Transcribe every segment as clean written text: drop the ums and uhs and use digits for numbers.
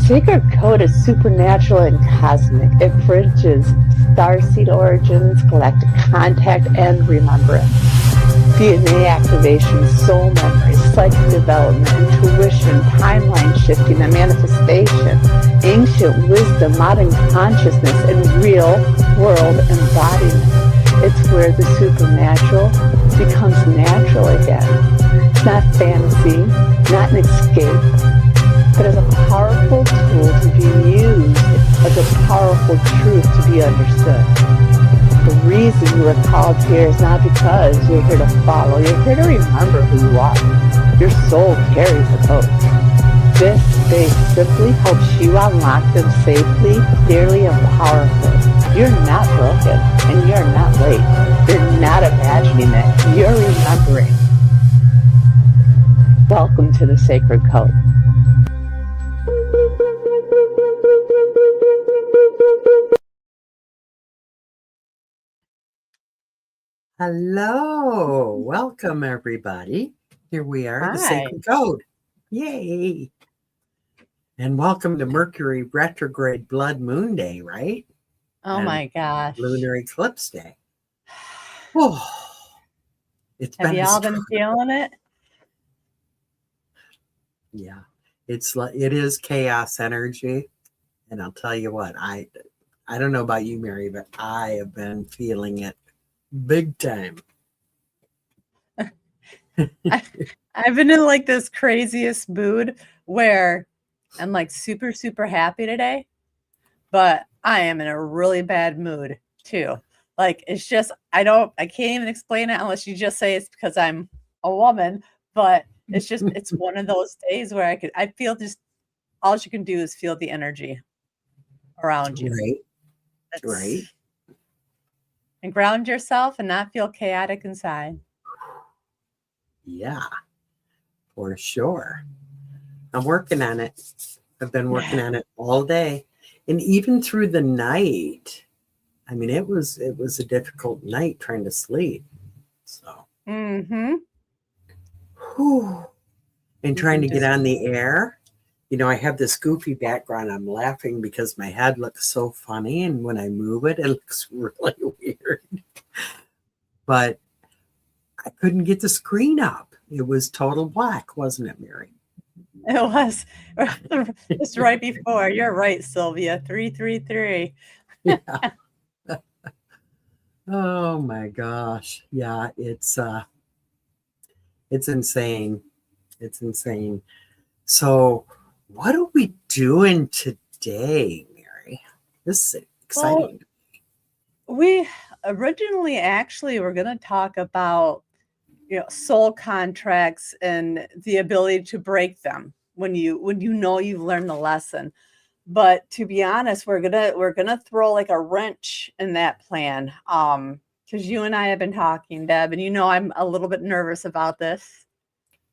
Sacred code is supernatural and cosmic. It bridges starseed origins, galactic contact, and remembrance. DNA activation, soul memory, psychic development, intuition, timeline shifting, and manifestation, ancient wisdom, modern consciousness, and real world embodiment. It's where the supernatural becomes natural again. It's not fantasy, not an escape, but as a powerful tool to be used, as a powerful truth to be understood. The reason you are called here is not because you're here to follow, you're here to remember who you are. Your soul carries the code. This space simply helps you unlock them safely, clearly, and powerfully. You're not broken, and you're not late. You're not imagining it, you're remembering. Welcome to the Sacred Code. Hello, welcome everybody. Here we are, the Sacred Code. Yay! And welcome to Mercury retrograde blood moon day, right? Oh my gosh. Lunar eclipse day. Oh, Have y'all been feeling it? Yeah, it is chaos energy. And I'll tell you what, I don't know about you, Mary, but I have been feeling it big time. I've been in like this craziest mood where I'm like super, super happy today, but I am in a really bad mood too. Like it's just, I can't even explain it unless you just say it's because I'm a woman, but it's one of those days where I feel just, all you can do is feel the energy around you. Right. And ground yourself and not feel chaotic inside. Yeah, for sure. I'm working on it. I've been working on it all day. And even through the night. I mean, it was a difficult night trying to sleep. So. And trying to get on the air. You know, I have this goofy background. I'm laughing because my head looks so funny. And when I move it, it looks really weird. But I couldn't get the screen up. It was total black, wasn't it, Mary? It was. Just right before. You're right, Sylvia. 333. Yeah. Oh my gosh. Yeah, it's insane. It's insane. So what are we doing today, Mary? This is exciting. Well, we originally actually were going to talk about, soul contracts and the ability to break them when you know you've learned the lesson. But to be honest, we're gonna throw like a wrench in that plan. Because you and I have been talking, Deb, and I'm a little bit nervous about this.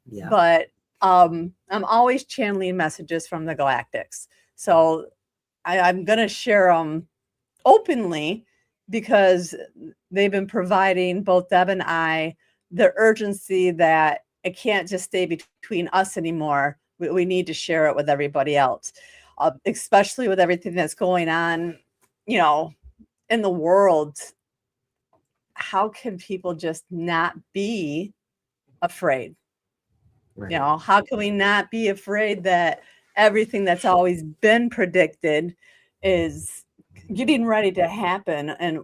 Yeah. But I'm always channeling messages from the Galactics. So I'm gonna share them openly because they've been providing both Deb and I the urgency that it can't just stay between us anymore. We need to share it with everybody else, especially with everything that's going on, in the world. How can people just not be afraid? Right. How can we not be afraid that everything that's always been predicted is getting ready to happen? And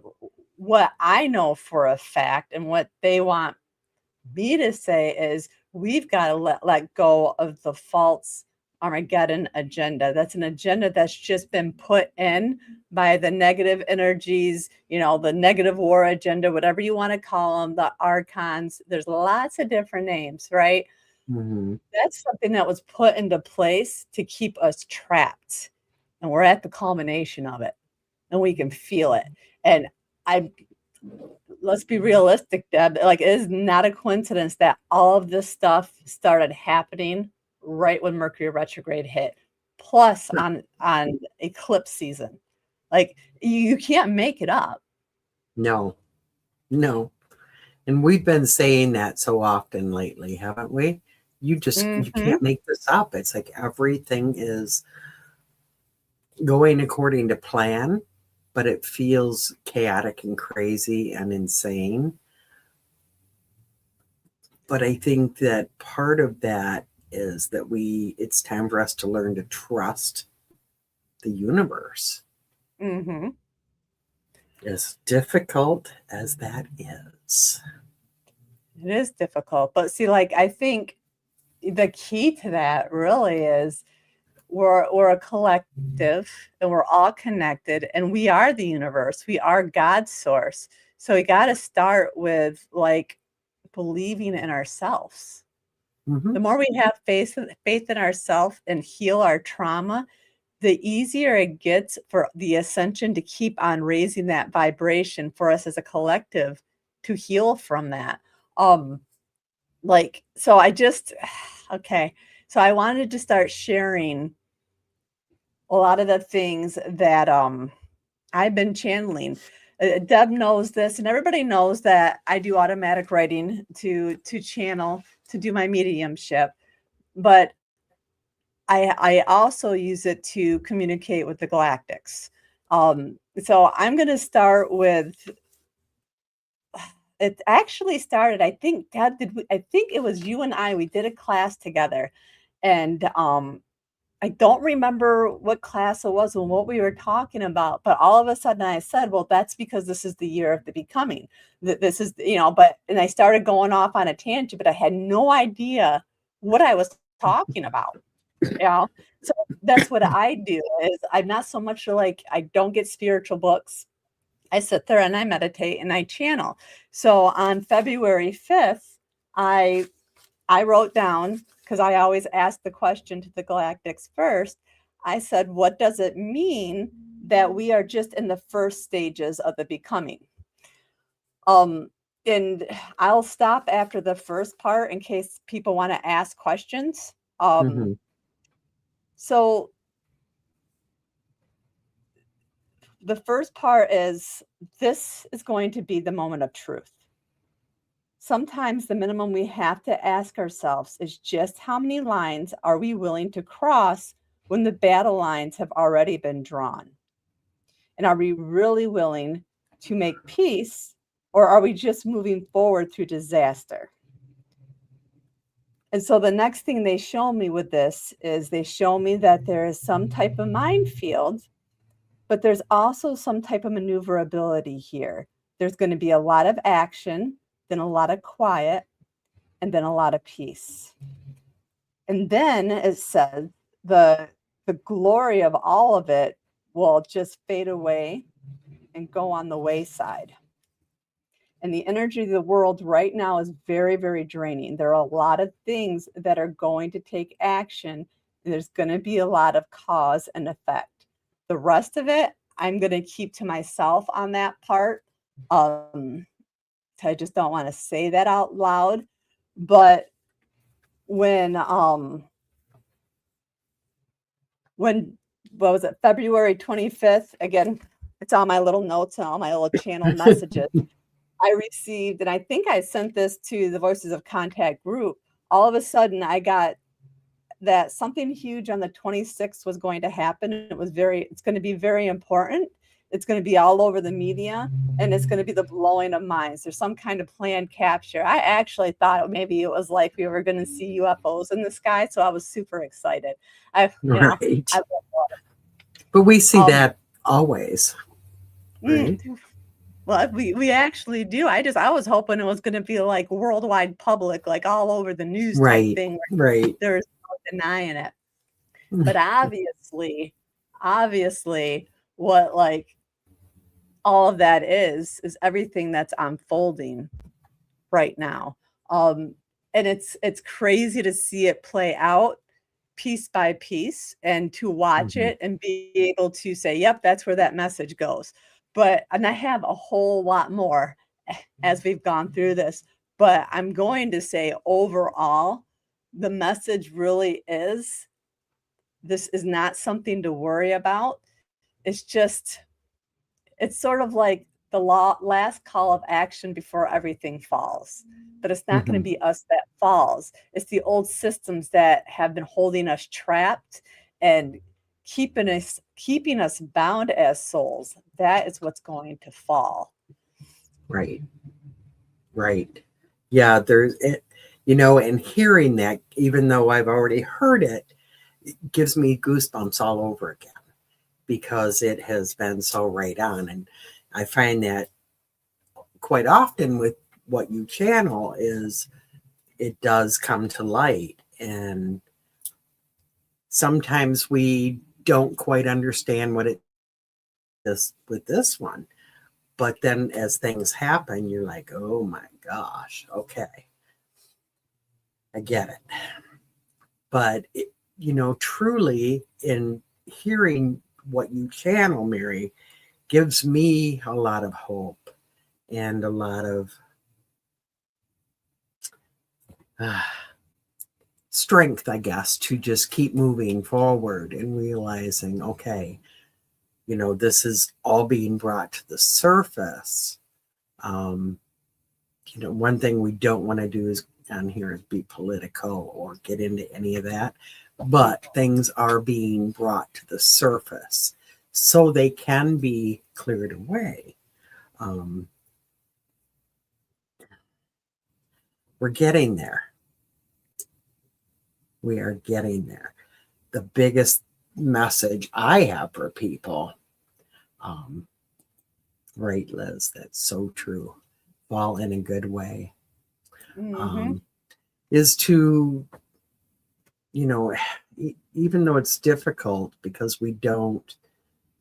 what I know for a fact and what they want me to say is we've got to let go of the false Armageddon agenda. That's an agenda that's just been put in by the negative energies, the negative war agenda, whatever you want to call them, the archons. There's lots of different names, right? Mm-hmm. That's something that was put into place to keep us trapped. And we're at the culmination of it. And we can feel it. And let's be realistic, Deb. Like, it is not a coincidence that all of this stuff started happening right when Mercury retrograde hit, plus on eclipse season. Like, you can't make it up. No. And we've been saying that so often lately, haven't we? You can't make this up. It's like everything is going according to plan, but it feels chaotic and crazy and insane. But I think that part of that is that it's time for us to learn to trust the universe. Mm-hmm. As difficult as that is. It is difficult. But see, like, I think the key to that really is we're a collective and we're all connected and we are the universe. We are God's source. So we got to start with like believing in ourselves. Mm-hmm. The more we have faith in ourselves and heal our trauma, the easier it gets for the ascension to keep on raising that vibration for us as a collective to heal from that. So I just, okay. So I wanted to start sharing a lot of the things that I've been channeling. Deb knows this, and everybody knows that I do automatic writing to channel, to do my mediumship. But I also use it to communicate with the galactics. So I'm going to start with, it actually started, I think, Dad, I think it was you and we did a class together. And I don't remember what class it was and what we were talking about, but all of a sudden I said, well, that's because this is the year of the becoming. This is, and I started going off on a tangent, but I had no idea what I was talking about. So that's what I do is I'm not so much like, I don't get spiritual books. I sit there and I meditate and I channel. So on February 5th, I wrote down, because I always ask the question to the galactics first. I said, what does it mean that we are just in the first stages of the becoming? And I'll stop after the first part in case people want to ask questions. So the first part is, this is going to be the moment of truth. Sometimes the minimum we have to ask ourselves is just how many lines are we willing to cross when the battle lines have already been drawn? And are we really willing to make peace, or are we just moving forward through disaster? And so the next thing they show me with this is they show me that there is some type of minefield, but there's also some type of maneuverability here. There's going to be a lot of action, then a lot of quiet, and then a lot of peace. And then it says the glory of all of it will just fade away and go on the wayside. And the energy of the world right now is very, very draining. There are a lot of things that are going to take action, and there's going to be a lot of cause and effect. The rest of it, I'm going to keep to myself on that part. I just don't want to say that out loud. But when what was it, February 25th, again, it's on my little notes and all my little channel messages, I received, and I think I sent this to the Voices of Contact group. All of a sudden, I got that something huge on the 26th was going to happen. It's going to be very important. It's going to be all over the media, and it's going to be the blowing of minds. There's some kind of planned capture. I actually thought maybe it was like we were going to see UFOs in the sky, so I was super excited. But we see that always. Right? Well, we actually do. I was hoping it was going to be like worldwide public, like all over the news type thing. Right. There's no denying it. But obviously, what like all of that is everything that's unfolding right now. And it's crazy to see it play out piece by piece and to watch it and be able to say, yep, that's where that message goes. And I have a whole lot more as we've gone through this, but I'm going to say overall, the message really is, this is not something to worry about. It's sort of like the last call of action before everything falls, but it's not going to be us that falls. It's the old systems that have been holding us trapped and keeping us bound as souls, that is what's going to fall. Right. Right. Yeah, there's it, and hearing that, even though I've already heard it, it gives me goosebumps all over again because it has been so right on. And I find that quite often with what you channel is it does come to light. And sometimes we don't quite understand what it is with this one. But then as things happen, you're like, oh my gosh, okay. I get it. But, truly in hearing what you channel, Mary, gives me a lot of hope and a lot of strength, I guess, to just keep moving forward and realizing, okay, this is all being brought to the surface. One thing we don't want to do is on here is be political or get into any of that, but things are being brought to the surface so they can be cleared away. We're getting there. We are getting there. The biggest message I have for people, right, Liz, that's so true, all in a good way, is to, even though it's difficult because we don't,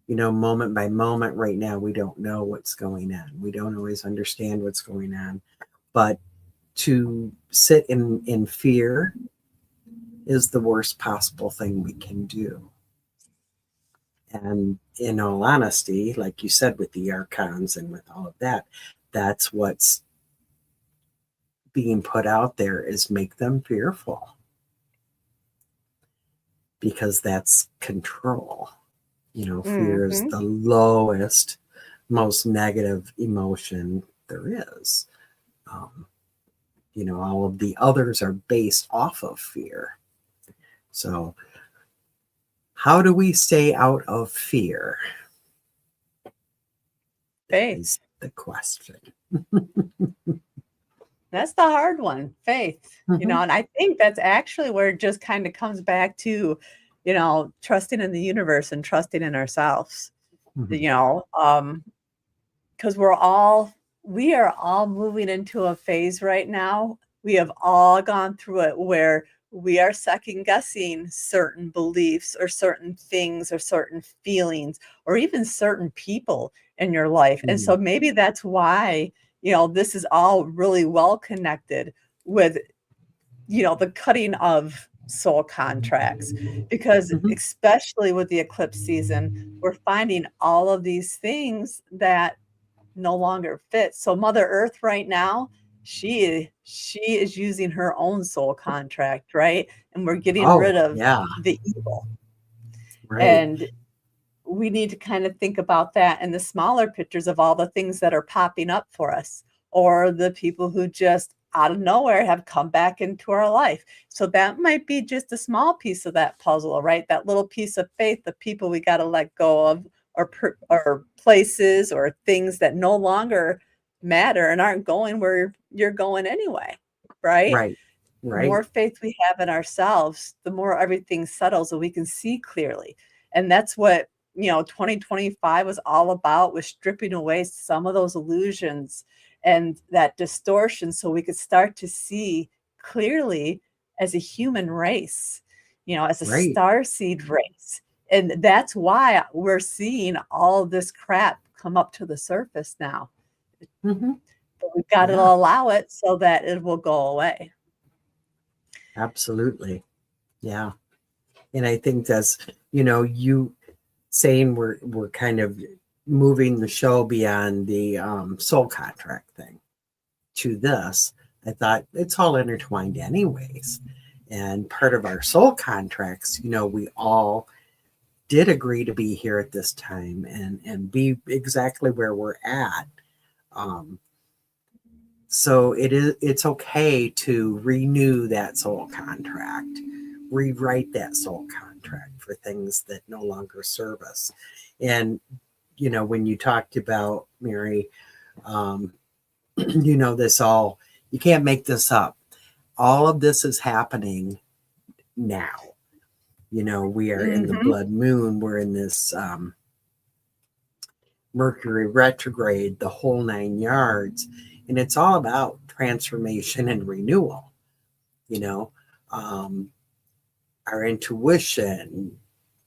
moment by moment right now, we don't know what's going on. We don't always understand what's going on, but to sit in fear is the worst possible thing we can do. And in all honesty, like you said, with the archons and with all of that, that's what's being put out there is make them fearful. Because that's control. Fear is the lowest, most negative emotion there is. All of the others are based off of fear. So how do we stay out of fear? Faith. That is the question. That's the hard one, faith. And I think that's actually where it just kind of comes back to, trusting in the universe and trusting in ourselves. Because we are all moving into a phase right now. We have all gone through it where we are second guessing certain beliefs or certain things or certain feelings or even certain people in your life. And so maybe that's why, this is all really well connected with, the cutting of soul contracts, because especially with the eclipse season, we're finding all of these things that no longer fit. So Mother Earth right now, she is using her own soul contract, right? And we're getting rid of the evil. Right. And we need to kind of think about that in the smaller pictures of all the things that are popping up for us, or the people who just out of nowhere have come back into our life. So that might be just a small piece of that puzzle, right? That little piece of faith, the people we got to let go of, or places or things that no longer matter and aren't going where you're going anyway, right? Right. The more faith we have in ourselves, the more everything settles and we can see clearly. And that's what 2025 was all about, was stripping away some of those illusions and that distortion so we could start to see clearly as a human race, as a starseed race. And that's why we're seeing all this crap come up to the surface now. But we've got to allow it so that it will go away. Absolutely. Yeah. And I think that's, you saying we're kind of moving the show beyond the soul contract thing to this. I thought it's all intertwined anyways. And part of our soul contracts, we all did agree to be here at this time and be exactly where we're at. So it's okay to renew that soul contract, rewrite that soul contract. contract for things that no longer serve us. And, you know, when you talked about, Mary, you know, this all, you can't make this up. All of this is happening now. You know, we are in the blood moon. We're in this Mercury retrograde, the whole 9 yards. And it's all about transformation and renewal, you know, our intuition,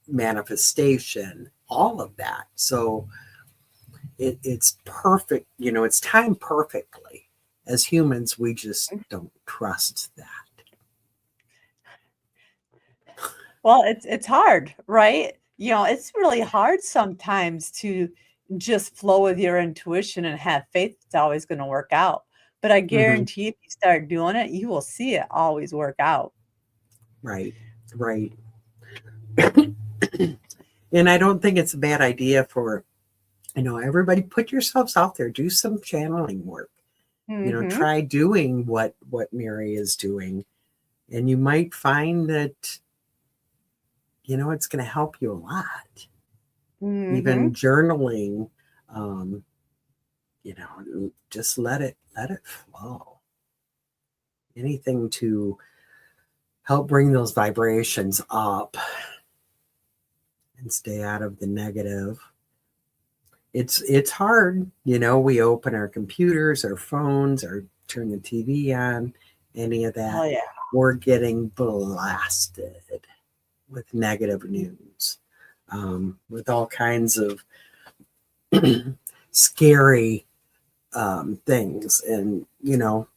manifestation, all of that. So it's perfect. You know, it's timed perfectly. As humans, we just don't trust that. Well, it's hard, right? You know, it's really hard sometimes to just flow with your intuition and have faith it's always going to work out. But I guarantee if you start doing it, you will see it always work out. Right, right. And I don't think it's a bad idea for, you know, everybody put yourselves out there, do some channeling work. You know, try doing what Mary is doing, and you might find that, you know, it's going to help you a lot. Even journaling, you know, just let it flow. Anything to help bring those vibrations up and stay out of the negative. It's hard, you know, we open our computers, our phones, or turn the TV on, any of that. Oh, yeah. We're getting blasted with negative news, with all kinds of scary things. And, you know,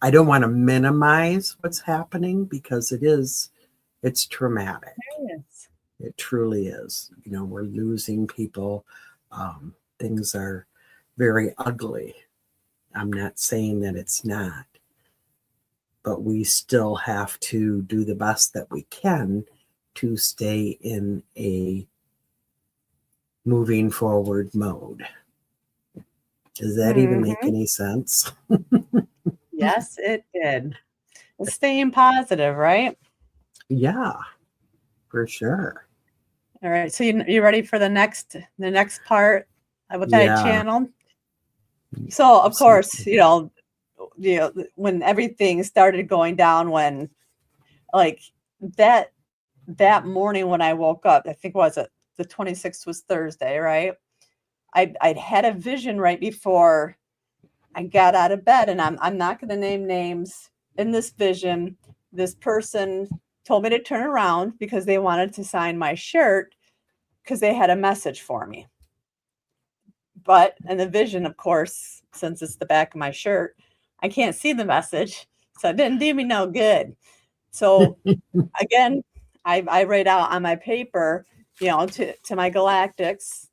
I don't want to minimize what's happening because it's traumatic. Yes. It truly is. You know, we're losing people. Things are very ugly. I'm not saying that it's not, but we still have to do the best that we can to stay in a moving forward mode. Does that even make any sense? Yes, it did. Staying positive, right? Yeah, for sure. All right. So you ready for the next part with that Yeah. channel? So of course, you know, when everything started going down, when like that morning when I woke up, I think was it the 26th was Thursday, right? I'd had a vision right before I got out of bed, and I'm not going to name names. In this vision, this person told me to turn around because they wanted to sign my shirt because they had a message for me. But in the vision, of course, since it's the back of my shirt, I can't see the message, so it didn't do me no good. So again, I write out on my paper, you know, to my galactics,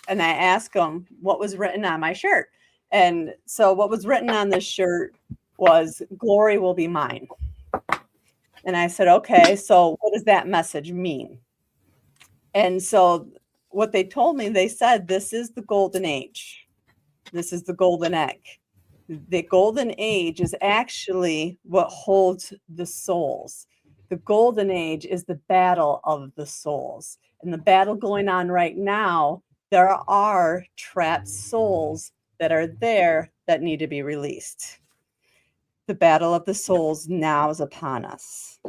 and I ask them what was written on my shirt. And so what was written on this shirt was "Glory will be mine." And I said, okay, so what does that message mean? And so what they told me, they said, this is the golden age. This is the golden egg. The golden age is actually what holds the souls. The golden age is the battle of the souls. And the battle going on right now, there are trapped souls that are there that need to be released. The battle of the souls now is upon us.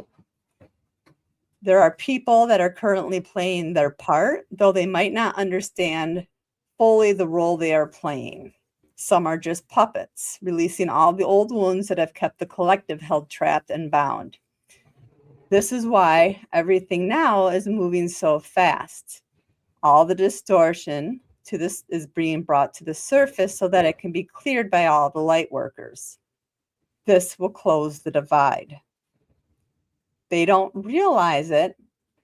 There are people that are currently playing their part, though they might not understand fully the role they are playing. Some are just puppets, releasing all the old wounds that have kept the collective held trapped and bound. This is why everything now is moving so fast. All the distortion to this is being brought to the surface so that it can be cleared by all the light workers. This will close the divide. They don't realize it.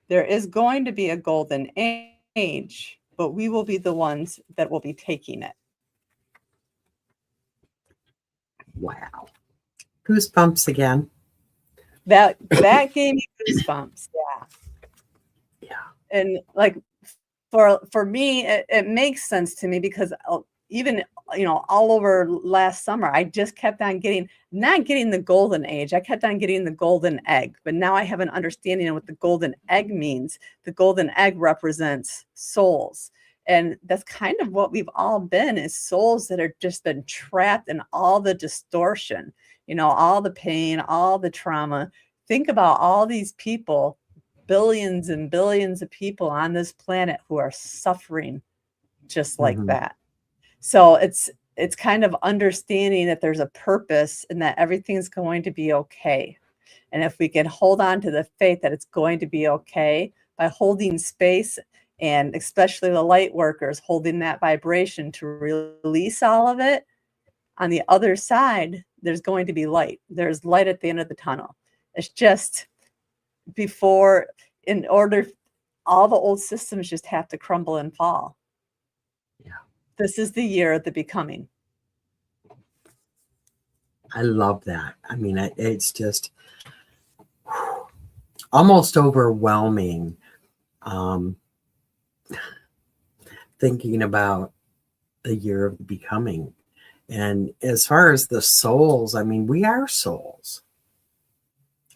There is going to be a golden age, but we will be the ones that will be taking it. Wow. Goosebumps again. That gave me goosebumps. Yeah. Yeah. And like for me, it makes sense to me because even all over last summer. I just kept on not getting the golden age. I kept on getting the golden egg, but now I have an understanding of what the golden egg means. The golden egg represents souls. And that's kind of what we've all been, is souls that are just been trapped in all the distortion, all the pain, all the trauma. Think about all these people, billions and billions of people on this planet who are suffering just like Mhm. that. So it's kind of understanding that there's a purpose and that everything's going to be okay. And if we can hold on to the faith that it's going to be okay by holding space, and especially the light workers holding that vibration to release all of it, on the other side, there's going to be light. There's light at the end of the tunnel. It's just in order, all the old systems just have to crumble and fall. Yeah. This is the year of the becoming. I love that. I mean, it's just almost overwhelming thinking about the year of the becoming. And as far as the souls, I mean, we are souls.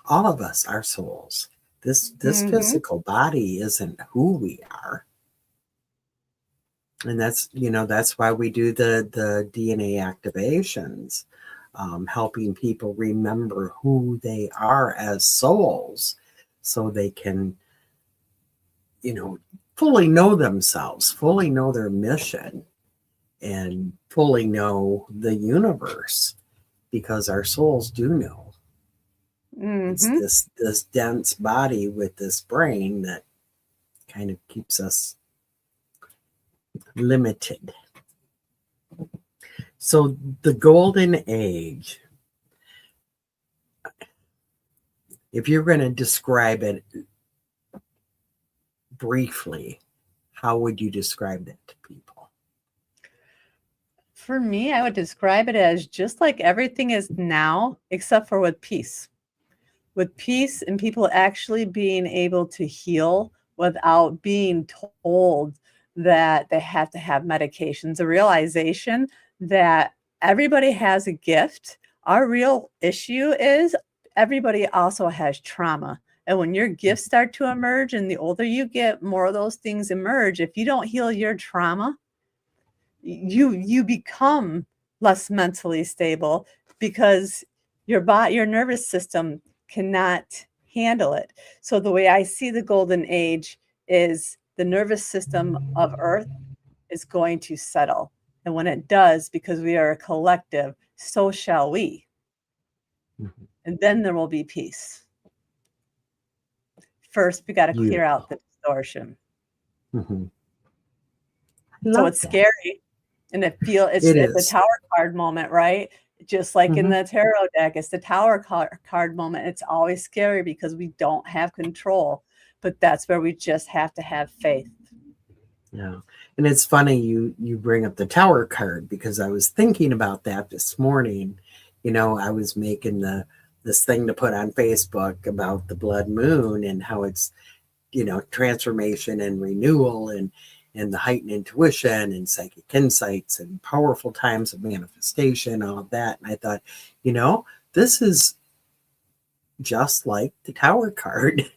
All of us are souls. This physical body isn't who we are. And that's why we do the DNA activations, helping people remember who they are as souls, so they can, fully know themselves, fully know their mission, and fully know the universe, because our souls do know. It's this dense body with this brain that kind of keeps us limited. So the golden age, if you're going to describe it briefly, how would you describe that to people? For me, I would describe it as just like everything is now, except for with peace. With peace and people actually being able to heal without being told that they have to have medications. A realization that everybody has a gift. Our real issue is everybody also has trauma. And when your gifts start to emerge, and the older you get, more of those things emerge. If you don't heal your trauma, you become less mentally stable, because your nervous system cannot handle it. So the way I see the golden age is the nervous system of Earth is going to settle. And when it does, because we are a collective, so shall we. Mhm. And then there will be peace. First, we got to clear out the distortion. Mhm. So it's scary. And it's a tower card moment, right? Just like in the tarot deck, it's the tower card moment. It's always scary because we don't have control, but that's where we just have to have faith. Yeah. And it's funny you bring up the tower card, because I was thinking about that this morning. I was making this thing to put on Facebook about the blood moon and how it's, transformation and renewal and the heightened intuition and psychic insights and powerful times of manifestation, all of that. And I thought, this is just like the tower card.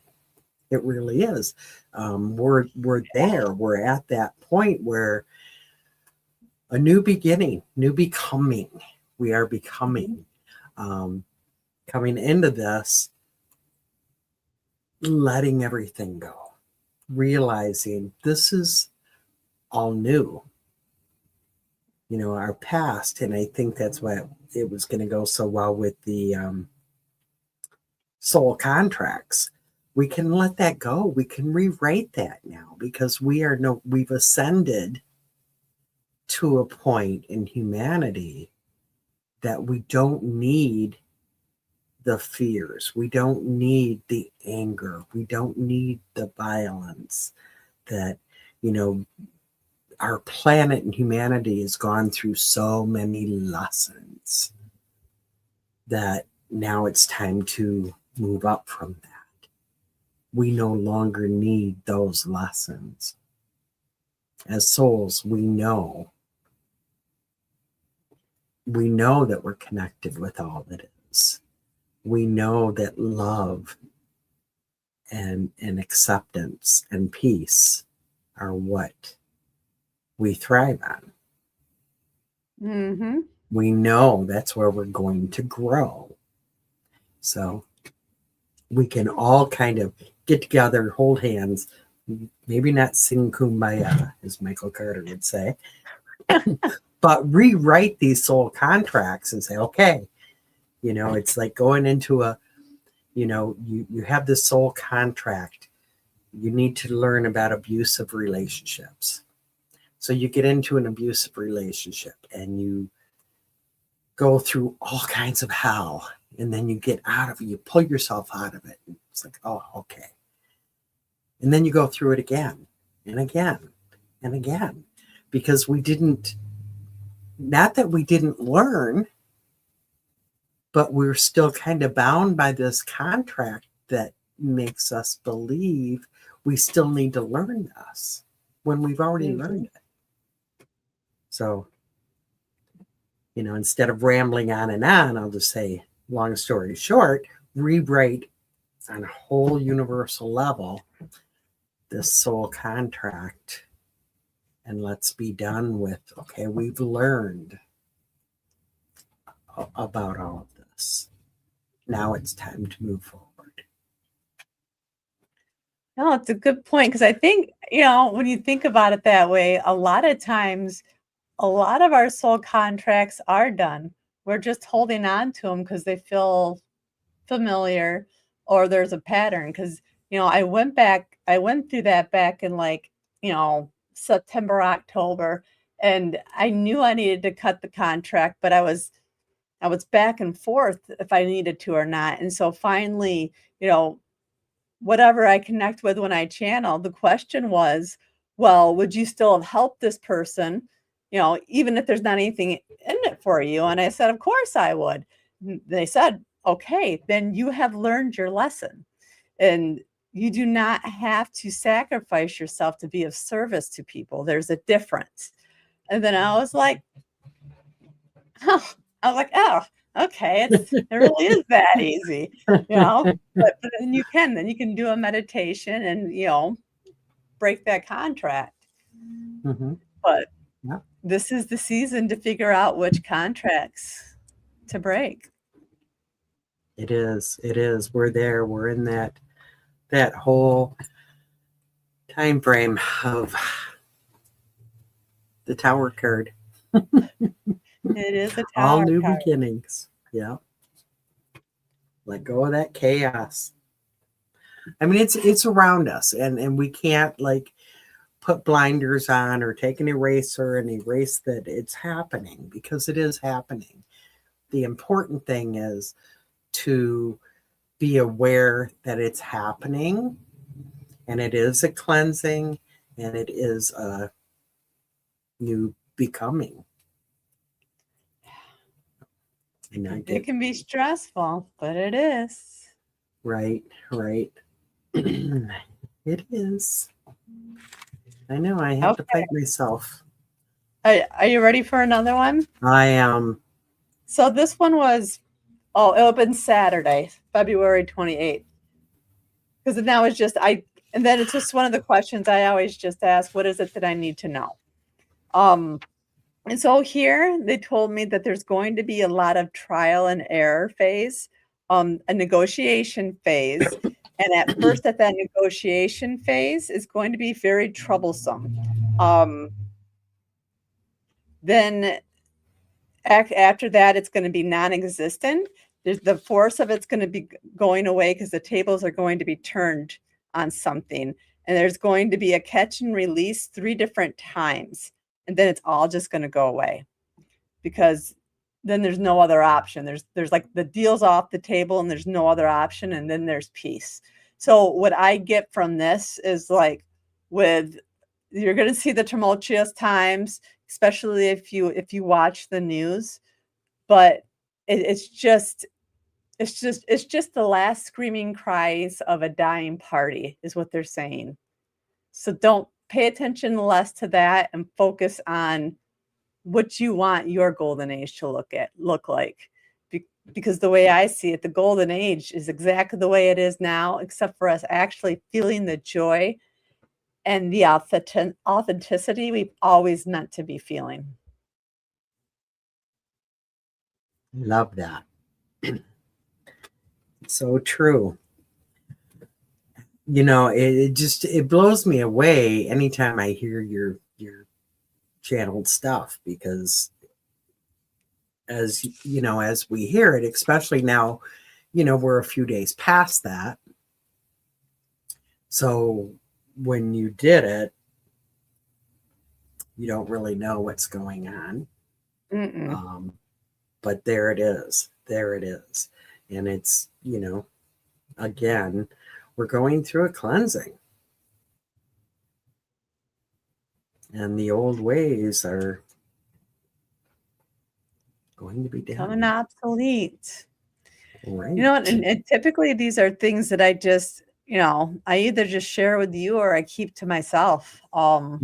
It really is. We're there. We're at that point where a new beginning, new becoming. We are becoming, coming into this, letting everything go, realizing this is all new. Our past, and I think that's why it was going to go so well with the soul contracts. We can let that go. We can rewrite that now, because we've ascended to a point in humanity that we don't need the fears. We don't need the anger. We don't need the violence that, our planet and humanity has gone through so many lessons that now it's time to move up from that. We no longer need those lessons. As souls, we know we know that we're connected with all that is. We know that love and acceptance and peace are what we thrive on. Mm-hmm. We know that's where we're going to grow. So we can all kind of get together, hold hands, maybe not sing Kumbaya, as Michael Carter would say, but rewrite these soul contracts and say, okay, it's like going into you have this soul contract. You need to learn about abusive relationships. So you get into an abusive relationship and you go through all kinds of hell, and then you get out of it, you pull yourself out of it. It's like, oh, okay. And then you go through it again and again and again, because not that we didn't learn, but we're still kind of bound by this contract that makes us believe we still need to learn this when we've already learned it. So, instead of rambling on and on, I'll just say, long story short, rewrite on a whole universal level this soul contract, and let's be done with, okay, we've learned about all of this. Now it's time to move forward. No, it's a good point, because I think, when you think about it that way, a lot of times, a lot of our soul contracts are done. We're just holding on to them because they feel familiar, or there's a pattern. Because, I went through that back in September, October, and I knew I needed to cut the contract, but I was back and forth if I needed to or not. And so finally, whatever I connect with when I channel, the question was, well, would you still have helped this person, even if there's not anything in it for you? And I said, of course I would. They said, okay, then you have learned your lesson, and you do not have to sacrifice yourself to be of service to people. There's a difference. And then I was like, oh, okay, it really is that easy, but then you can do a meditation and, break that contract. Mm-hmm. But yeah. This is the season to figure out which contracts to break. It is. We're there. We're in that whole time frame of the Tower card. It is a tower all new card. beginnings. Yeah. Let go of that chaos. I mean, it's around us, and we can't put blinders on or take an eraser and erase that it's happening, because it is happening. The important thing is to be aware that it's happening, and it is a cleansing, and it is a new becoming. It can be stressful, but it is. Right. It is. I know. I have to fight myself. Are you ready for another one? I am. So this one was, it opened Saturday, February 28th. Because now it's just, and then it's just one of the questions I always just ask, what is it that I need to know? And so here they told me that there's going to be a lot of trial and error phase, a negotiation phase. And at first, at that negotiation phase is going to be very troublesome. Then after that, it's going to be non-existent. The force of it's going to be going away because the tables are going to be turned on something. And there's going to be a catch and release 3 different times. And then it's all just going to go away, because then there's no other option. There's like the deal's off the table and there's no other option. And then there's peace. So what I get from this is you're going to see the tumultuous times, especially if you watch the news, but it's just the last screaming cries of a dying party is what they're saying. So don't pay attention less to that and focus on what you want your golden age to look like. Because the way I see it, the golden age is exactly the way it is now, except for us actually feeling the joy and the authenticity we've always meant to be feeling. Love that. So true. You know, it blows me away anytime I hear your channeled stuff, because as you know, as we hear it, especially now, you know, we're a few days past that. So when you did it, you don't really know what's going on. But there it is. There it is. And it's, you know, again, we're going through a cleansing. And the old ways are going to be becoming done. obsolete. Right. You know, and typically these are things that I just, you know, I either just share with you or I keep to myself. But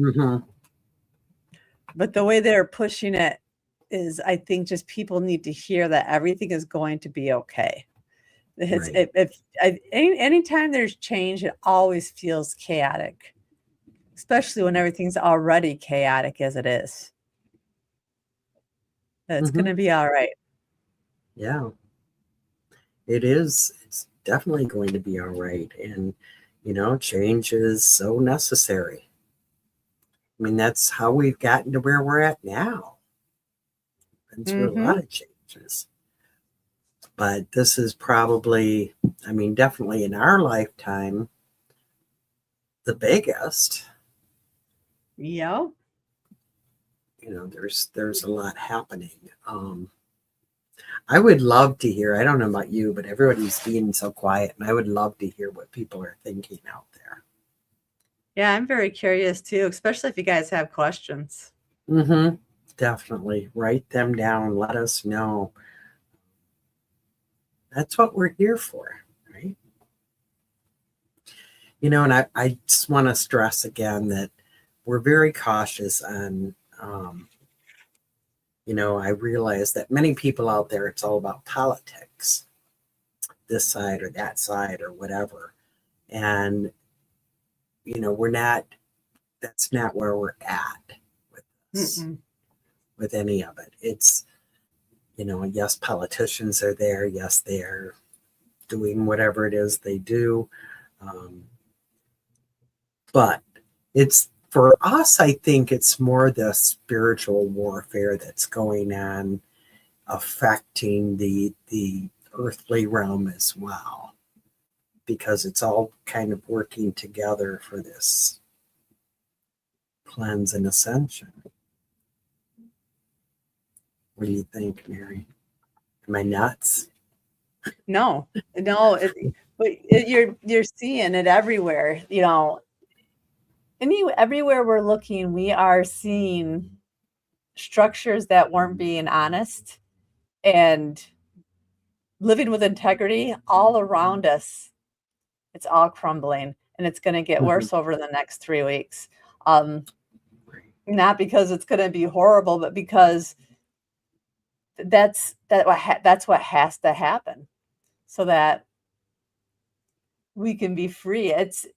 the way they're pushing it is, I think, just people need to hear that everything is going to be okay. Right. Anytime there's change, it always feels chaotic, especially when everything's already chaotic as it is. It's going to be all right. Yeah, it is. It's definitely going to be all right. And, you know, change is so necessary. I mean, that's how we've gotten to where we're at now. Been through a lot of changes. But this is probably, I mean, definitely in our lifetime, the biggest. Yeah. You know, there's a lot happening. I would love to hear, I don't know about you, but everybody's being so quiet, and I would love to hear what people are thinking out there. Yeah, I'm very curious too, especially if you guys have questions. Definitely write them down. Let us know. That's what we're here for, right? You know, and I just want to stress again that we're very cautious on, you know, I realize that many people out there, it's all about politics, this side or that side or whatever. And, you know, that's not where we're at with this, with any of it. It's, you know, yes, politicians are there. Yes, they're doing whatever it is they do. But it's, for us, I think it's more the spiritual warfare that's going on, affecting the earthly realm as well, because it's all kind of working together for this cleanse and ascension. What do you think, Mary? Am I nuts? No, you're seeing it everywhere. You know, everywhere we're looking, we are seeing structures that weren't being honest and living with integrity all around us. It's all crumbling, and it's going to get worse over the next 3 weeks. Not because it's going to be horrible, but because that's what has to happen so that we can be free. It's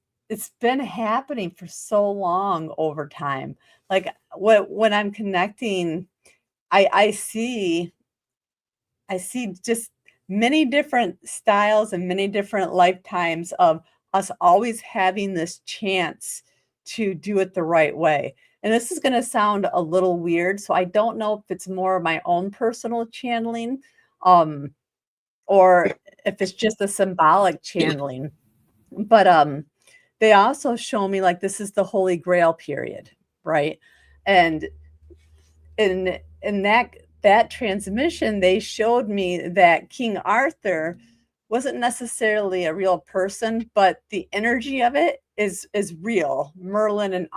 been happening for so long over time. Like when I'm connecting, I see just many different styles and many different lifetimes of us always having this chance to do it the right way. And this is going to sound a little weird, so I don't know if it's more of my own personal channeling, or if it's just a symbolic channeling. But they also show me like this is the Holy Grail period, right? And in that transmission, they showed me that King Arthur wasn't necessarily a real person, but the energy of it is real. Merlin and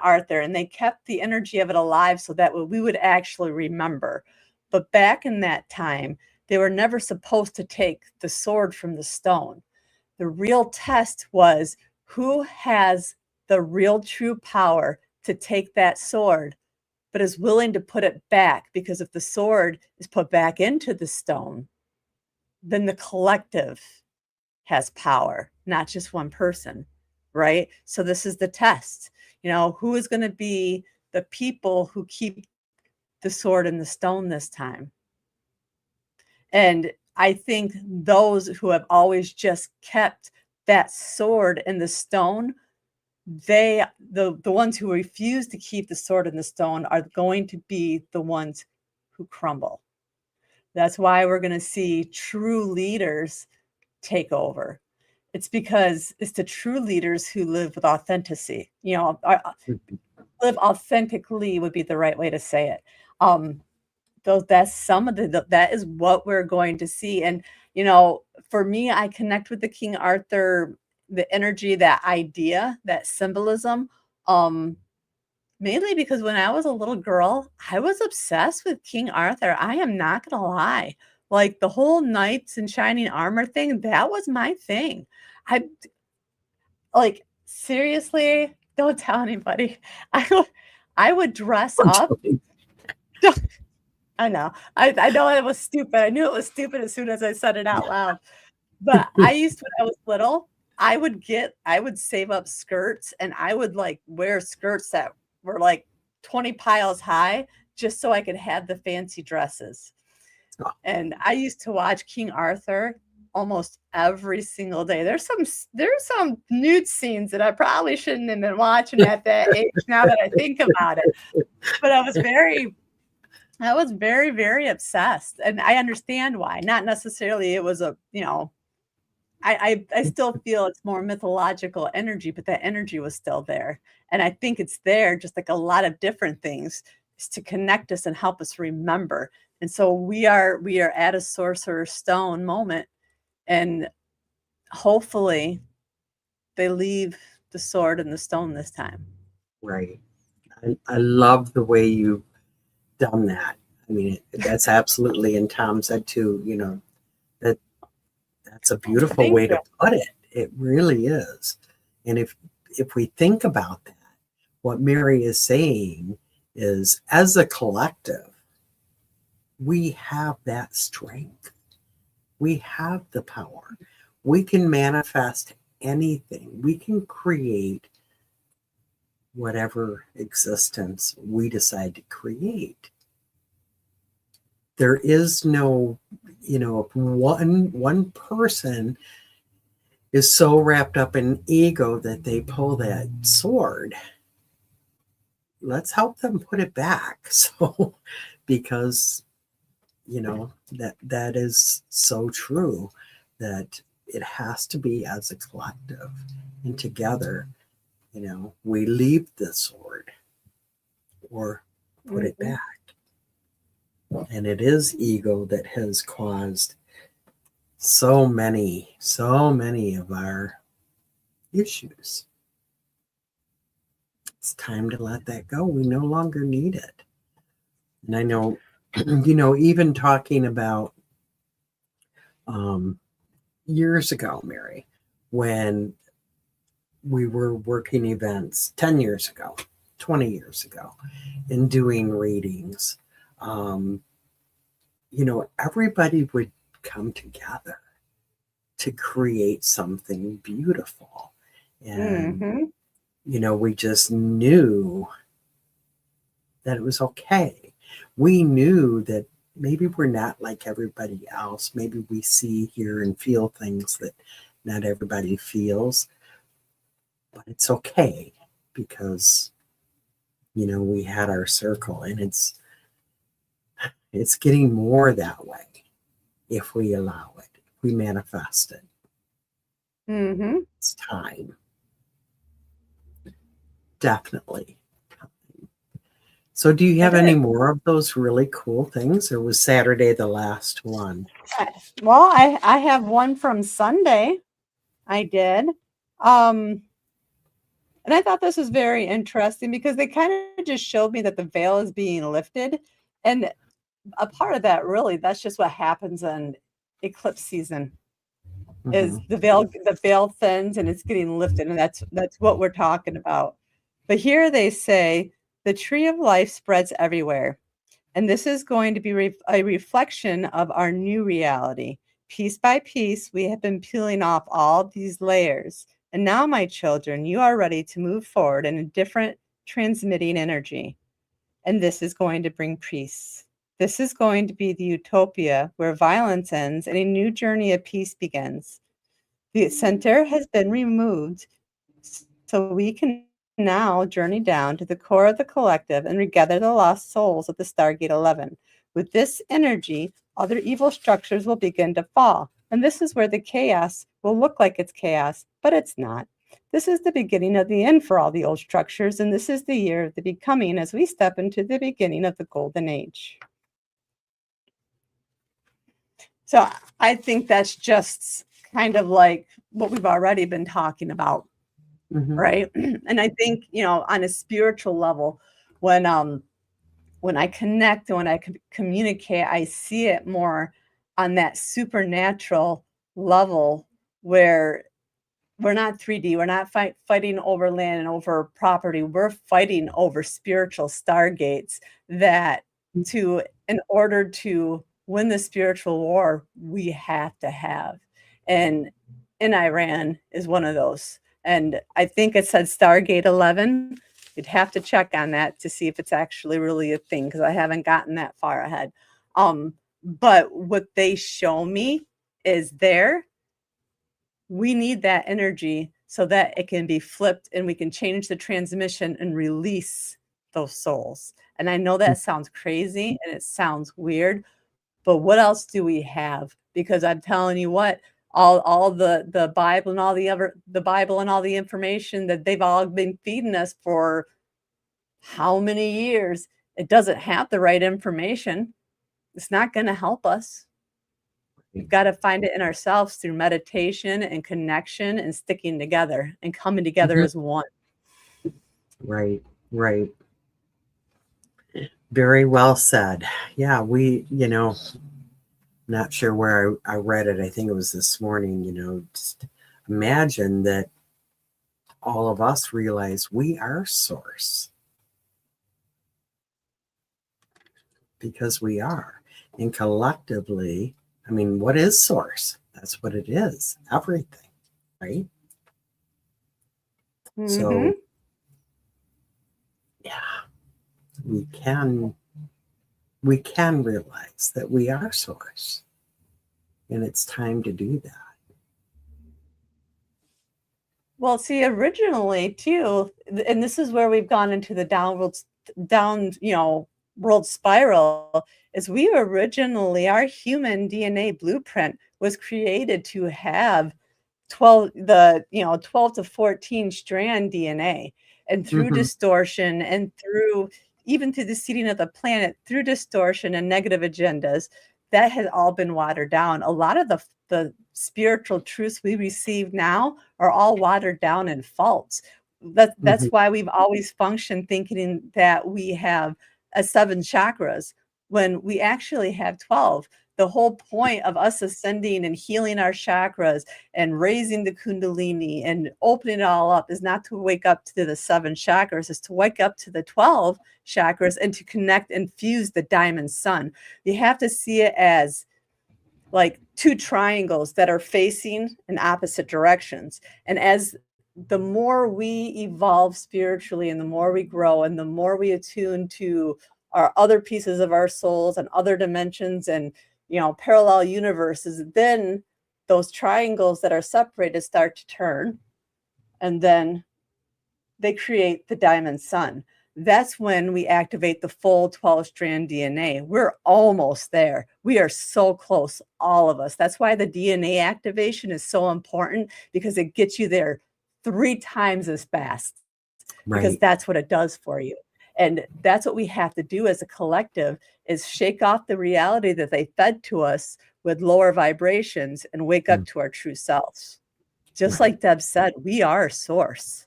Arthur, and they kept the energy of it alive so that we would actually remember. But back in that time, they were never supposed to take the sword from the stone. The real test was who has the real true power to take that sword but is willing to put it back, because if the sword is put back into the stone, then the collective has power, not just one person, right? So this is the test. Who is going to be the people who keep the sword in the stone this time? And I think those who have always just kept that sword in the stone, the ones who refuse to keep the sword in the stone are going to be the ones who crumble. That's why we're going to see true leaders take over. It's because it's the true leaders who live with authenticity. Live authentically would be the right way to say it. That's some of that is what we're going to see. And for me, I connect with the King Arthur, the energy, that idea, that symbolism, mainly because when I was a little girl, I was obsessed with King Arthur. I am not gonna lie. Like the whole knights in shining armor thing, that was my thing. I like, seriously, don't tell anybody. I would dress up. I know. I know it was stupid. I knew it was stupid as soon as I said it out loud. But I used to, when I was little, I would save up skirts, and I would like wear skirts that were like 20 piles high just so I could have the fancy dresses. Oh. And I used to watch King Arthur almost every single day. There's some nude scenes that I probably shouldn't have been watching at that age, now that I think about it. But I was very, very obsessed. And I understand why. Not necessarily it was I still feel it's more mythological energy, but that energy was still there. And I think it's there, just like a lot of different things, is to connect us and help us remember. And so we are at a Sorcerer's Stone moment, and hopefully they leave the sword in the stone this time. Right. I love the way you've done that. I mean, that's absolutely, and Tom said too, that's a beautiful way to put it. It really is. And if we think about that, what Mary is saying is, as a collective, we have that strength. We have the power. We can manifest anything. We can create whatever existence we decide to create. There is no, if one person is so wrapped up in ego that they pull that sword, let's help them put it back. So, because, that is so true, that it has to be as a collective, and together, we leave the sword or put it back. And it is ego that has caused so many of our issues. It's time to let that go. We no longer need it. And I know, even talking about years ago, Mary, when we were working events 10 years ago, 20 years ago, and doing readings, everybody would come together to create something beautiful. And, we just knew that it was okay. We knew that maybe we're not like everybody else. Maybe we see, hear, and feel things that not everybody feels. But it's okay, because, we had our circle, and it's getting more that way if we allow it, if we manifest it. It's time. Definitely time. So do you have any more of those really cool things, or was Saturday the last one? Well, I have one from Sunday. I did. And I thought this was very interesting, because they kind of just showed me that the veil is being lifted. And a part of that, really, that's just what happens in eclipse season, is the veil thins and it's getting lifted. And that's what we're talking about. But here they say The tree of life spreads everywhere. And this is going to be a reflection of our new reality. Piece by piece, we have been peeling off all these layers. And now, my children, you are ready to move forward in a different transmitting energy. And this is going to bring peace. This is going to be the utopia where violence ends and a new journey of peace begins. The center has been removed so we can now journey down to the core of the collective and regather the lost souls of the Stargate 11. With this energy, other evil structures will begin to fall. And this is where the chaos will look like it's chaos, but it's not. This is the beginning of the end for all the old structures, and this is the year of the becoming as we step into the beginning of the golden age. So I think that's just kind of like what we've already been talking about. Right. And I think, on a spiritual level, when I connect and when I communicate, I see it more on that supernatural level where we're not 3D. We're not fighting over land and over property. We're fighting over spiritual stargates that in order to win the spiritual war, we have to have. And in Iran is one of those. And I think it said Stargate 11. You'd have to check on that to see if it's actually really a thing, because I haven't gotten that far ahead. But what they show me is we need that energy so that it can be flipped and we can change the transmission and release those souls. And I know that sounds crazy and it sounds weird, but what else do we have? Because I'm telling you what, all the Bible and all the information that they've all been feeding us for how many years, it doesn't have the right information. It's not going to help us. We've got to find it in ourselves through meditation and connection and sticking together and coming together as one. Right. Very well said. Yeah, not sure where I read it. I think it was this morning, just imagine that all of us realize we are source. Because we are. And collectively, what is source? That's what it is. Everything, right? So, yeah, we can realize that we are source, and it's time to do that. Well, see, originally too, and this is where we've gone into the world spiral, is we originally, our human DNA blueprint was created to have 12 to 14 strand DNA, and through distortion and even through the seeding of the planet, through distortion and negative agendas, that has all been watered down. A lot of the spiritual truths we receive now are all watered down and false. That's why we've always functioned thinking that we have 7 chakras when we actually have 12. The whole point of us ascending and healing our chakras and raising the kundalini and opening it all up is not to wake up to the 7 chakras, is to wake up to the 12 chakras and to connect and fuse the diamond sun. You have to see it as like 2 triangles that are facing in opposite directions. And as the more we evolve spiritually and the more we grow and the more we attune to our other pieces of our souls and other dimensions and parallel universes, then those triangles that are separated start to turn, and then they create the diamond sun. That's when we activate the full 12-strand DNA. We're almost there. We are so close, all of us. That's why the DNA activation is so important, because it gets you there 3 times as fast, because that's what it does for you. And that's what we have to do as a collective, is shake off the reality that they fed to us with lower vibrations and wake up to our true selves. Just like Deb said, we are source.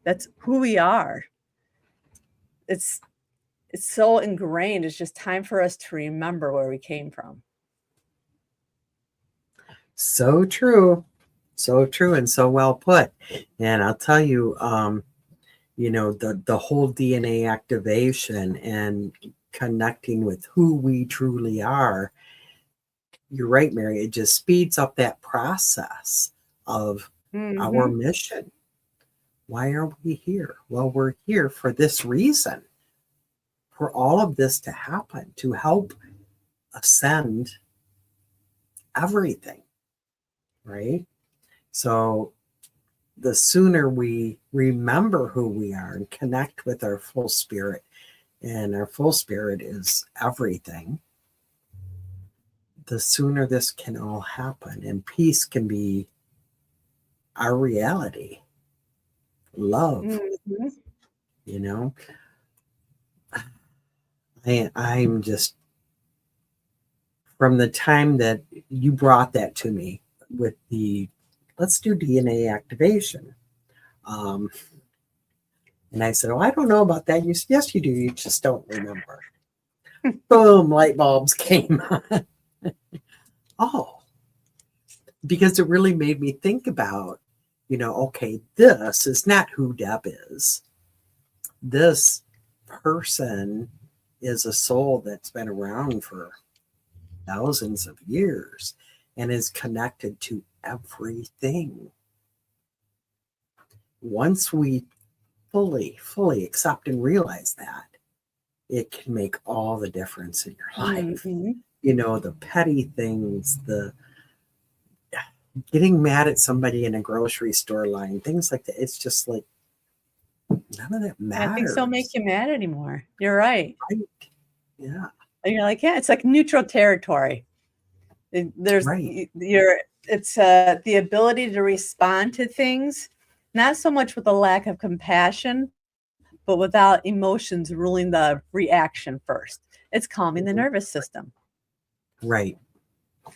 That's who we are. It's so ingrained. It's just time for us to remember where we came from. So true. So true and so well put. And I'll tell you, the whole DNA activation and connecting with who we truly are. You're right, Mary. It just speeds up that process of our Mhm. mission. Why are we here? Well, we're here for this reason, for all of this to happen, to help ascend everything, right? So the sooner we remember who we are and connect with our full spirit, and our full spirit is everything, the sooner this can all happen and peace can be our reality. Love, Mhm. you know. I'm just, from the time that you brought that to me with the let's do DNA activation. Um, and I said, oh, I don't know about that. You said, yes, you do. You just don't remember. Boom, light bulbs came on. Oh, because it really made me think about, okay, this is not who Deb is. This person is a soul that's been around for thousands of years and is connected to everything. Once we fully accept and realize that, it can make all the difference in your life. Mhm. The petty things, the getting mad at somebody in a grocery store line, things like that. It's just like none of that I think matters. so make you mad anymore. You're right. Right. Yeah. And you're like, yeah, it's like neutral territory. There's Right. it's the ability to respond to things, not so much with a lack of compassion, but without emotions ruling the reaction first. It's calming the nervous system. Right.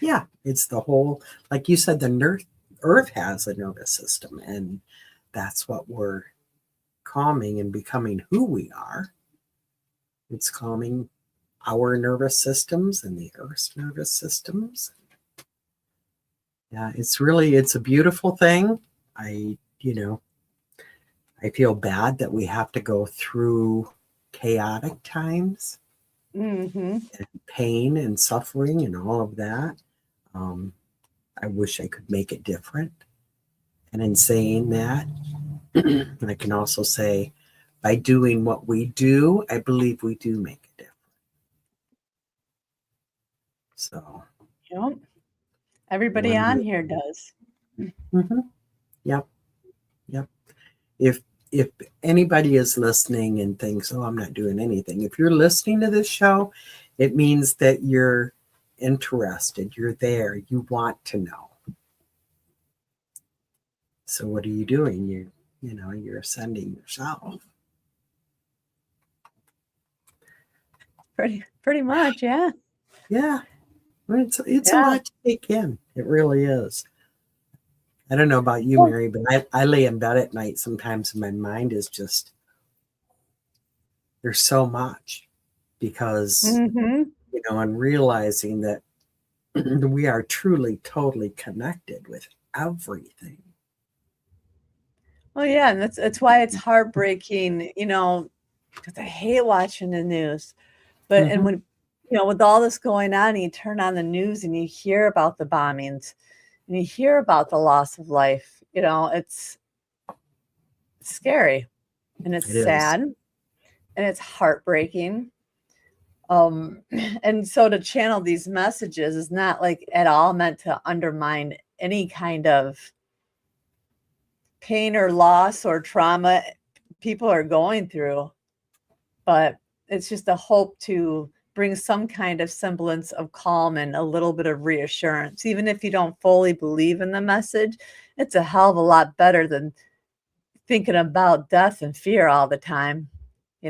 Yeah. It's the whole, like you said, the earth has a nervous system, and that's what we're calming and becoming who we are. It's calming our nervous systems and the earth's nervous systems. Yeah, it's a beautiful thing. I feel bad that we have to go through chaotic times Mm-hmm. and pain and suffering and all of that. I wish I could make it different. And in saying that, I can also say, by doing what we do, I believe we do make a difference. So, Yep. Everybody one on day. here does. Mm-hmm. Yep. If anybody is listening and thinks, oh, I'm not doing anything, if you're listening to this show, it means that you're interested, you're there, you want to know. So what are you doing? You're ascending yourself. Pretty much, yeah. Yeah. It's a Yeah. lot to take in. It really is. I don't know about you, Mary, but I lay in bed at night sometimes and my mind is just, there's so much, because, Mm-hmm. and realizing that we are truly, totally connected with everything. Well, yeah, and that's why it's heartbreaking, because I hate watching the news. But and Mhm. when with all this going on, you turn on the news and you hear about the bombings and you hear about the loss of life. It's scary and it's It is. sad and it's heartbreaking. And so to channel these messages is not like at all meant to undermine any kind of pain or loss or trauma people are going through, but it's just a hope to bring some kind of semblance of calm and a little bit of reassurance. Even if you don't fully believe in the message, it's a hell of a lot better than thinking about death and fear all the time. I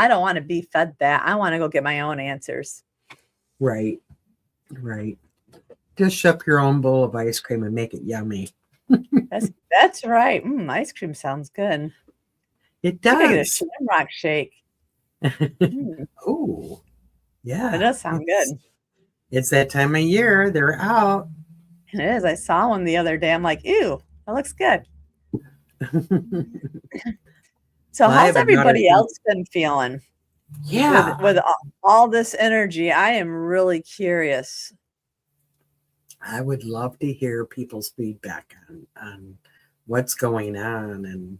don't want to be fed that. I want to go get my own answers. Right. Just shove your own bowl of ice cream and make it yummy. That's right. Ice cream sounds good. It I could get a does. Shamrock Shake. Oh, yeah. It does sound good. It's that time of year. They're out. It is. I saw one the other day. I'm like, ew, that looks good. So Well, I how's have a daughter everybody too. else been feeling Yeah, with all this energy? I am really curious. I would love to hear people's feedback on what's going on. And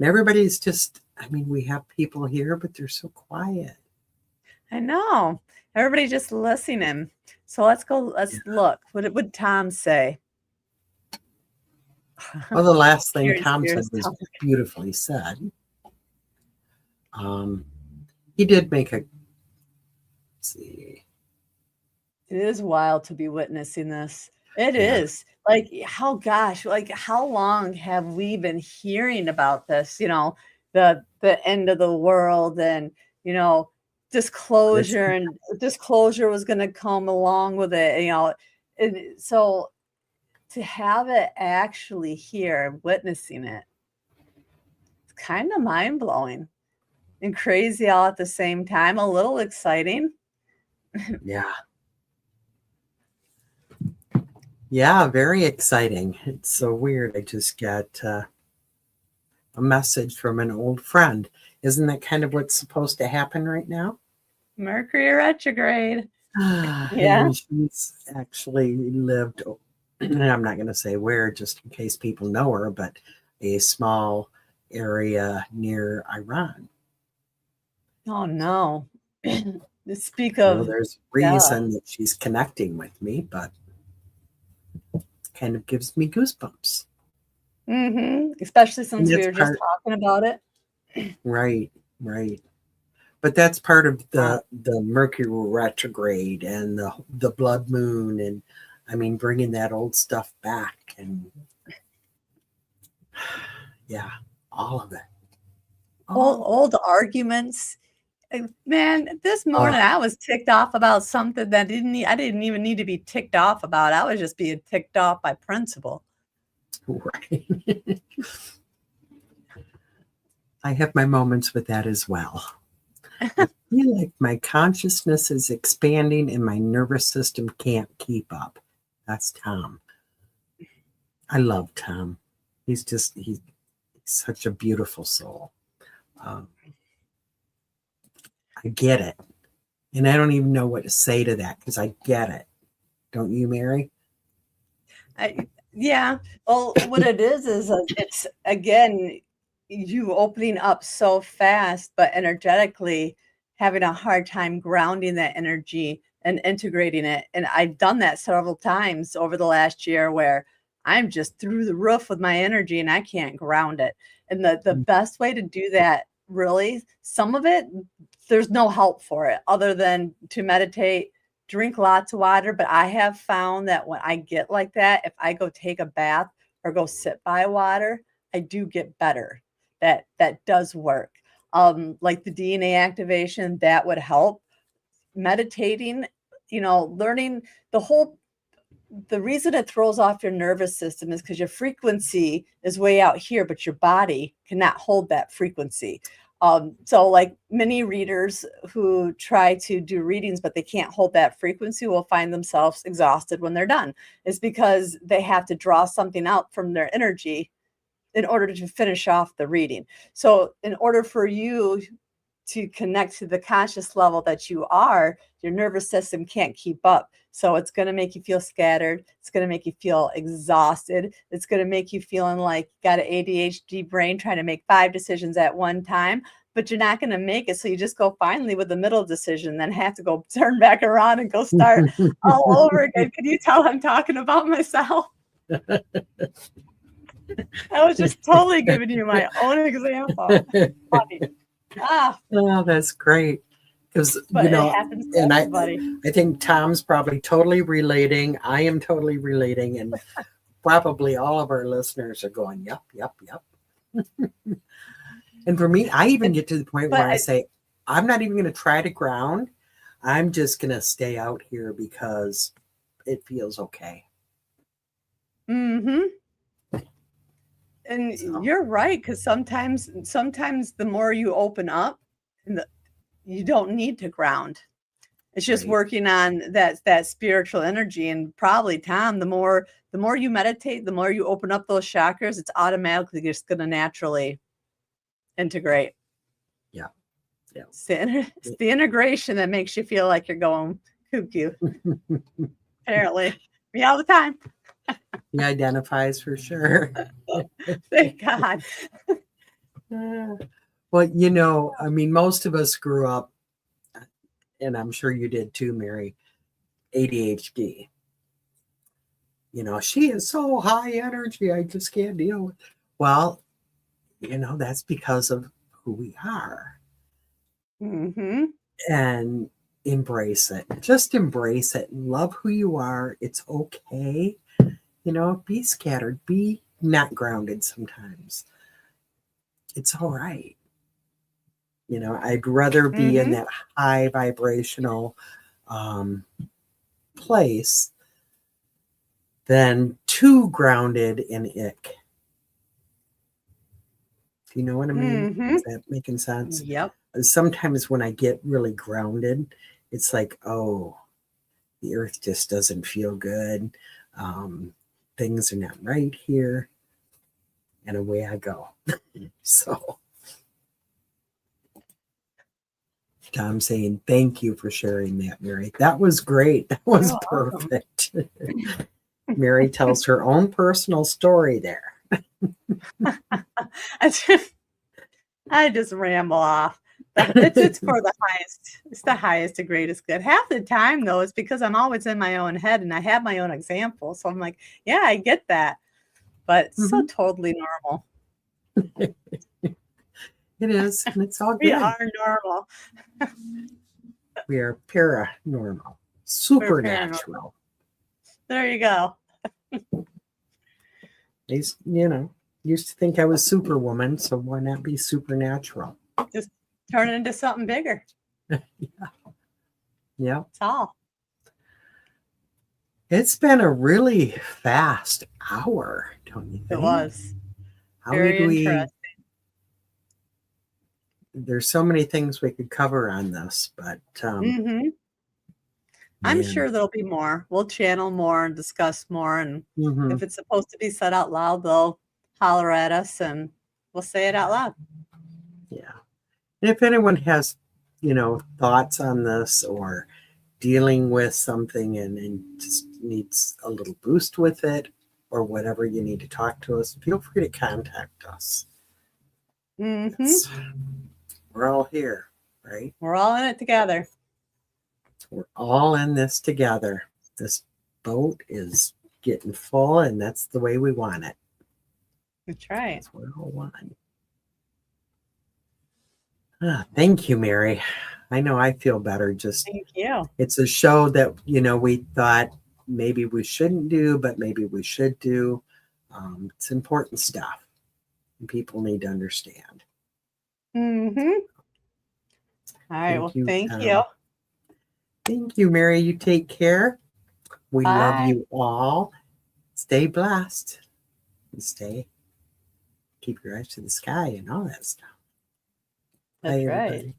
everybody's just, I mean, we have people here, but they're so quiet. I know. Everybody just listening. So let's go, Yeah. let's look. What would Tom say? Well, the last thing Curious, Tom said curious was Tom. beautifully said. He did make a, let's see. It is wild to be witnessing this. It Yeah. is. Like, how gosh, like how long have we been hearing about this? The end of the world, and disclosure, and disclosure was going to come along with it. And so to have it actually here, witnessing it, it's kind of mind blowing and crazy all at the same time. A little exciting. Yeah. Yeah, very exciting. It's so weird. I just got a message from an old friend. Isn't that kind of what's supposed to happen right now? Mercury retrograde. Yeah. And she's actually lived, and I'm not going to say where, just in case people know her, but a small area near Iran. Oh no. Speak I know of there's reason that she's connecting with me, but kind of gives me goosebumps. Especially since we it's were just talking about it. Right. But that's part of the Mercury retrograde and the blood moon, and I mean bringing that old stuff back, and yeah, all of it. Old arguments. Man, this morning I was ticked off about something that I didn't even need to be ticked off about. I was just being ticked off by principle. Right. I have my moments with that as well. I feel like my consciousness is expanding and my nervous system can't keep up. That's Tom. I love Tom. He's such a beautiful soul. I get it. And I don't even know what to say to that because I get it. Don't you, Mary? Yeah. Well, what it is it's, again, you opening up so fast, but energetically having a hard time grounding that energy and integrating it. And I've done that several times over the last year where I'm just through the roof with my energy and I can't ground it. And the best way to do that, really, some of it, there's no help for it other than to meditate, drink lots of water. But I have found that when I get like that, if I go take a bath or go sit by water, I do get better. That does work. Like the DNA activation, that would help. Meditating, learning the reason it throws off your nervous system is because your frequency is way out here, but your body cannot hold that frequency. So like many readers who try to do readings, but they can't hold that frequency will find themselves exhausted when they're done. It's because they have to draw something out from their energy in order to finish off the reading. So in order for you to connect to the conscious level that you are, your nervous system can't keep up. So it's going to make you feel scattered. It's going to make you feel exhausted. It's going to make you feeling like you got an ADHD brain trying to make 5 decisions at one time, but you're not going to make it. So you just go finally with the middle decision, then have to go turn back around and go start all over again. Can you tell I'm talking about myself? I was just totally giving you my own example. Funny. Oh, that's great. Because it happens to and everybody. I think Tom's probably totally relating. I am totally relating, and probably all of our listeners are going, yep. And for me, I even get to the point where I say, I'm not even going to try to ground. I'm just going to stay out here because it feels okay. And you're right, because sometimes the more you open up, you don't need to ground. It's just working on that spiritual energy. And probably, Tom, the more you meditate, the more you open up those chakras, it's automatically just going to naturally integrate. Yeah. Yeah. It's the integration that makes you feel like you're going cuckoo. Apparently, me all the time. He identifies for sure. Thank God. Well, you know, I mean, most of us grew up, and I'm sure you did too, Mary, ADHD. You know, she is so high energy, I just can't deal with. Well, you know, that's because of who we are. Mm-hmm. And embrace it. Just embrace it and love who you are. It's okay. You know, be scattered, be not grounded sometimes. It's all right. You know, I'd rather be in that high vibrational place than too grounded in ick. Do you know what I mean? Mm-hmm. Is that making sense? Yep. Sometimes when I get really grounded, it's like, oh, the earth just doesn't feel good. Things are not right here. And away I go. So Tom saying, thank you for sharing that, Mary. That was great. That was perfect. Mary tells her own personal story there. I just ramble off. It's for the highest. It's the highest and greatest good. Half the time, though, it's because I'm always in my own head and I have my own example. So I'm like, yeah, I get that. But it's so totally normal. It is. And it's all good. We are normal. We are paranormal. Supernatural. There you go. These, you know, used to think I was Superwoman, so why not be supernatural? Just turn it into something bigger. Yeah. That's all. It's been a really fast hour, don't you think? It was. How Very did we? interesting. There's so many things we could cover on this, but I'm man. sure there'll be more. We'll channel more and discuss more. And if it's supposed to be said out loud, they'll holler at us and we'll say it out loud. Yeah. And if anyone has, you know, thoughts on this or dealing with something and just needs a little boost with it or whatever, you need to talk to us, feel free to contact us. We're all here, right? We're all in it together. We're all in this together. This boat is getting full, and that's the way we want it. That's right. We're all one. Thank you, Mary. I know I feel better. Thank you. It's a show that, you know, we thought maybe we shouldn't do, but maybe we should do. It's important stuff. And people need to understand. All right. Thank you. Thank you, Mary. You take care. We Bye. love you all. Stay blessed. And keep your eyes to the sky and all that stuff. That's Bye, right. everybody.